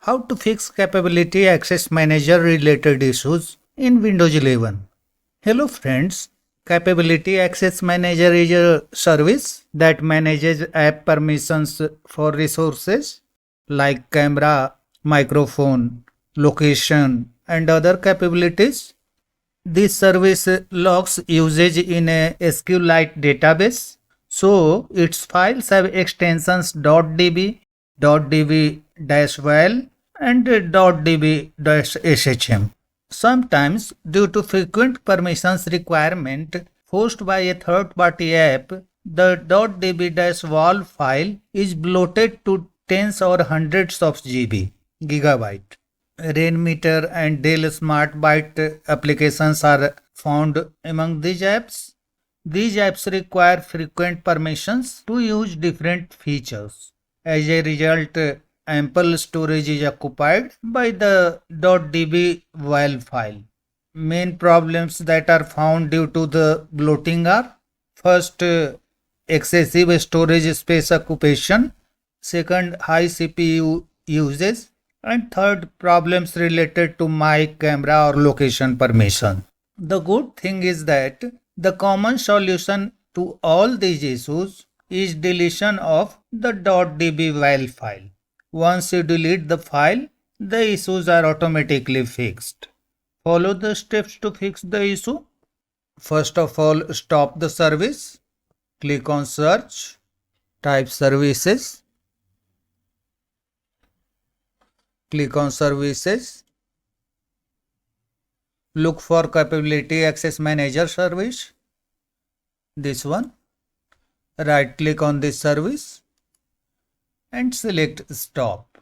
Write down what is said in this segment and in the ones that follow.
How to fix Capability Access Manager related issues in Windows 11. Hello friends, Capability Access Manager is a service that manages app permissions for resources like camera, microphone, location, and other capabilities. This service logs usage in a SQLite database, so its files have extensions .db, .db-wal, and .db-shm. Sometimes, due to frequent permissions requirement forced by a third-party app, the .db-wal file is bloated to tens or hundreds of gigabyte. Rainmeter and Dell SmartByte applications are found among these apps. These apps require frequent permissions to use different features. As a result, ample storage is occupied by the .db-wal file. Main problems that are found due to the bloating are: first, excessive storage space occupation; second, high CPU usage; and third, problems related to mic, camera, or location permission. The good thing is that the common solution to all these issues is deletion of the .db-wal file. Once you delete the file, the issues are automatically fixed. Follow the steps to fix the issue. First of all, stop the service. Click on Search, type Services. Click on Services. Look for Capability Access Manager service. This one. Right click on this service and select Stop.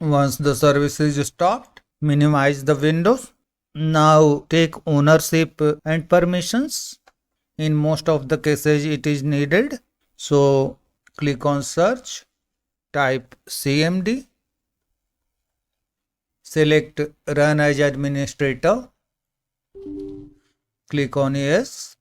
Once the service is stopped, minimize the windows. Now take ownership and permissions. In most of the cases it is needed. So click on Search, type CMD, select Run as Administrator, click on Yes.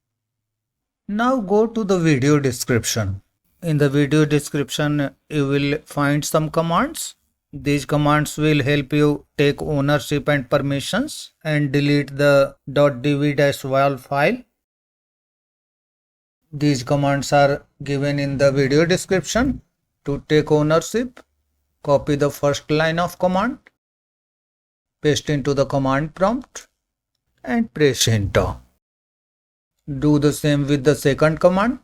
Now go to the video description. In the video description you will find some commands. These commands will help you take ownership and permissions and delete the .db-wal file. These commands are given in the video description. To take ownership, copy the first line of command, paste into the command prompt and press enter. Do the same with the second command.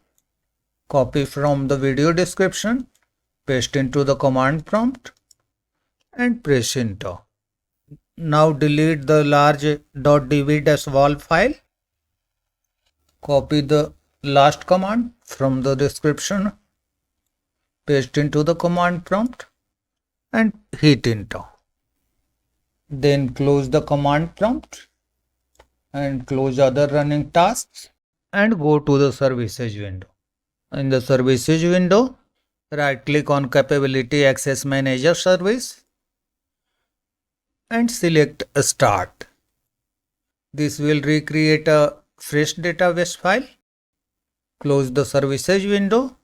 Copy from the video description, paste into the command prompt and press enter. Now delete the large .db-wal file. Copy the last command from the description, paste into the command prompt and hit enter. Then close the command prompt and close other running tasks and go to the services window. In the services window, right click on Capability Access Manager service and select Start. This will recreate a fresh database file. Close the services window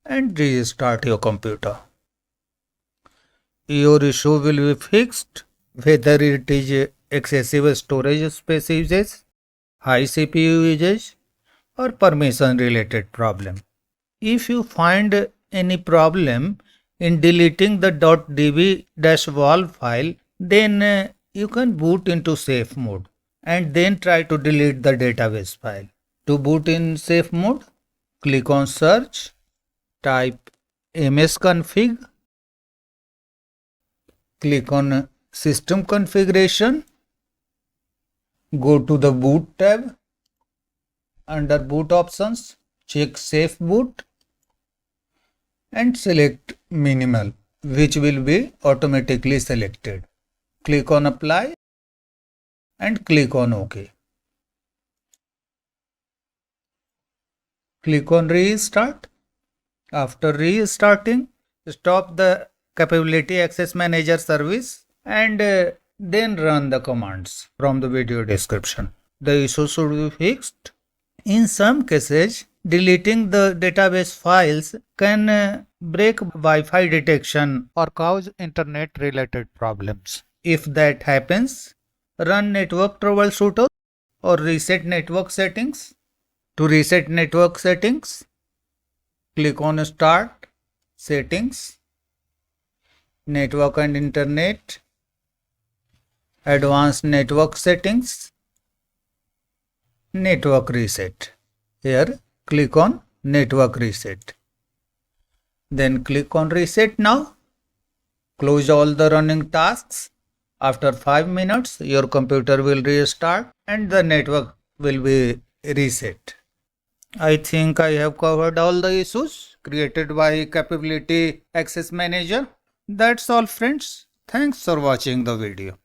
and restart your computer. Your issue will be fixed, whether it is excessive storage space usage, high CPU usage, or permission related problem. If you find any problem in deleting the .db-wal file, then you can boot into safe mode and then try to delete the database file. To boot in safe mode, click on Search, type msconfig, click on System Configuration, go to the Boot tab. Under Boot Options, check Safe Boot and select Minimal, which will be automatically selected. Click on Apply and click on OK. Click on Restart. After restarting, stop the Capability Access Manager service and then run the commands from the video description. The issue should be fixed. In some cases, Deleting the database files can break Wi-Fi detection or cause internet-related problems. If that happens, run network troubleshooter or reset network settings. To reset network settings, click on Start, Settings, Network and Internet, Advanced Network Settings, Network Reset. Here, click on Network Reset. Then click on Reset Now. Close all the running tasks. After 5 minutes, your computer will restart and the network will be reset. I think I have covered all the issues created by Capability Access Manager. That's all, friends. Thanks for watching the video.